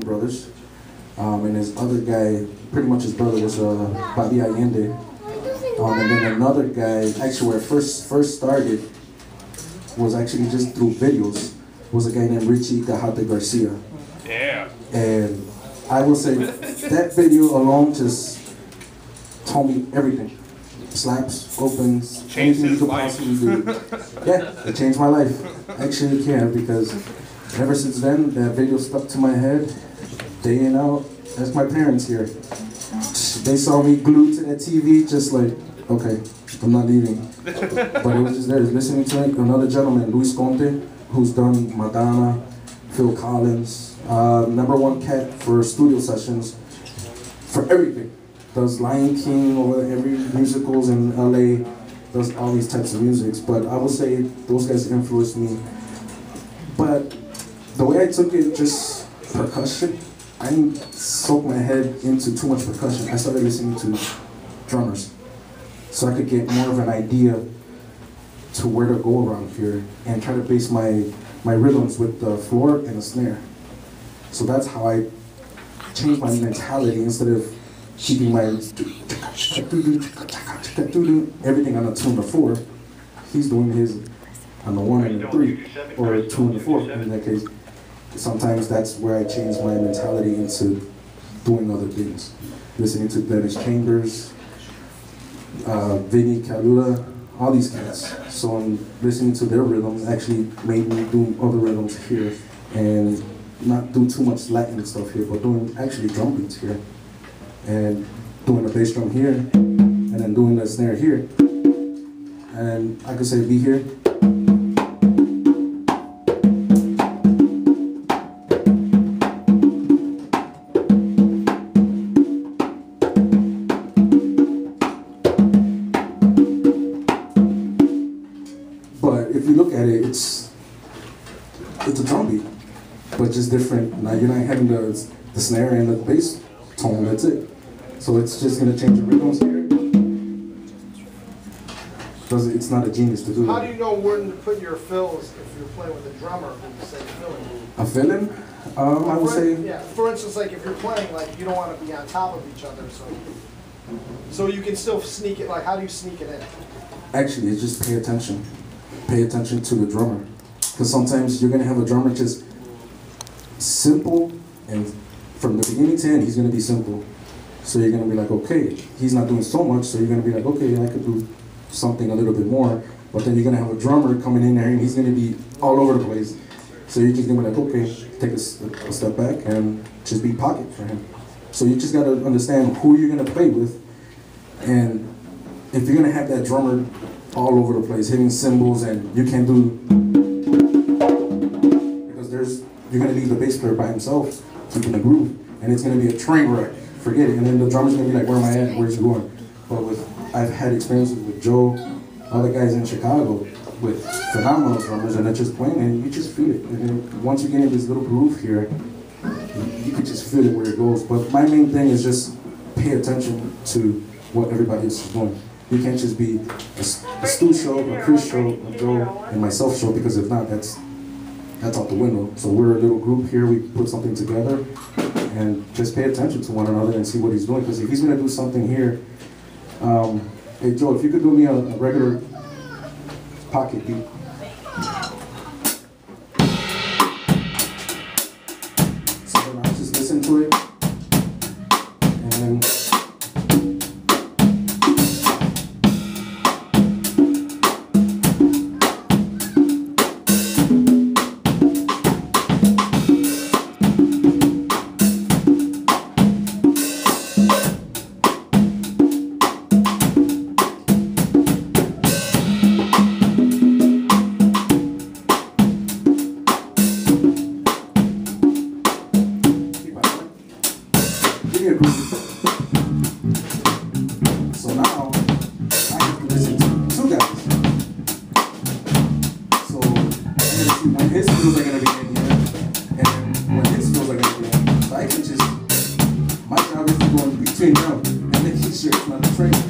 brothers, and his other guy, pretty much his brother was Babiak. And then another guy, actually where it first started was actually just through videos, was a guy named Richie Cajate Garcia. Yeah. And I will say that video alone just told me everything. Slaps, opens, Changed anything you his could life. possibly do. Yeah, it changed my life. Actually, it can, because ever since then, that video stuck to my head, day in out. That's my parents here. They saw me glued to that TV, just like, okay, I'm not leaving. But it was just there, listening to it. Another gentleman, Luis Conte, who's done Madonna, Phil Collins, #1 cat for studio sessions, for everything. Does Lion King or every musicals in LA, does all these types of musics. But I would say those guys influenced me. But the way I took it, just percussion, I didn't soak my head into too much percussion. I started listening to drummers, so I could get more of an idea to where to go around here and try to base my rhythms with the floor and the snare. So that's how I changed my mentality. Instead of keeping my everything on the 2 and the 4, he's doing his on the 1 and the 3, or 2 and the 4 in that case. Sometimes that's where I change my mentality into doing other things. Listening to Dennis Chambers, Vinny Kalula, all these cats. So I'm listening to their rhythms actually made me do other rhythms here and not do too much Latin stuff here, but doing actually drum beats here. And doing the bass drum here, and then doing the snare here. And I could say be here. But if you look at it, it's a drum beat, but just different. Now you're not having the snare and the bass tone, that's it. So it's just going to change the rhythms here. It's not a genius to do that. How do you know when to put your fills if you're playing with a drummer when you say filling? A filling? I would say... Yeah, for instance, like if you're playing, like you don't want to be on top of each other, so you can still sneak it, like how do you sneak it in? Actually, it's just pay attention. Pay attention to the drummer. Because sometimes you're going to have a drummer just simple, and from the beginning to end, he's going to be simple. So you're going to be like, okay, he's not doing so much, so you're going to be like, okay, I could do something a little bit more. But then you're going to have a drummer coming in there, and he's going to be all over the place. So you're just going to be like, okay, take a step back and just be pocket for him. So you just got to understand who you're going to play with. And if you're going to have that drummer all over the place, hitting cymbals, and you can't do... Because you're going to leave the bass player by himself, keeping the groove, and it's going to be a train wreck. Forget it, and then the drummer's gonna be like, where am I at, where's he going? But I've had experiences with Joe, other guys in Chicago, with phenomenal drummers, and they're just playing, and you just feel it. And then once you get in this little groove here, you can just feel it where it goes. But my main thing is just pay attention to what everybody else is doing. You can't just be a Stu show, a Chris show, a Joe, and myself show, because if not, that's out the window. So we're a little group here, we put something together, and just pay attention to one another and see what he's doing. Because if he's going to do something here, hey Joe, if you could do me a regular pocket beat. So then I'll just listen to it, and then so now I have to listen to 2 guys. So I'm gonna see when his skills are gonna be in here, and when his skills are gonna be in. So I can just, my job is to go in between them and making sure it's not a train.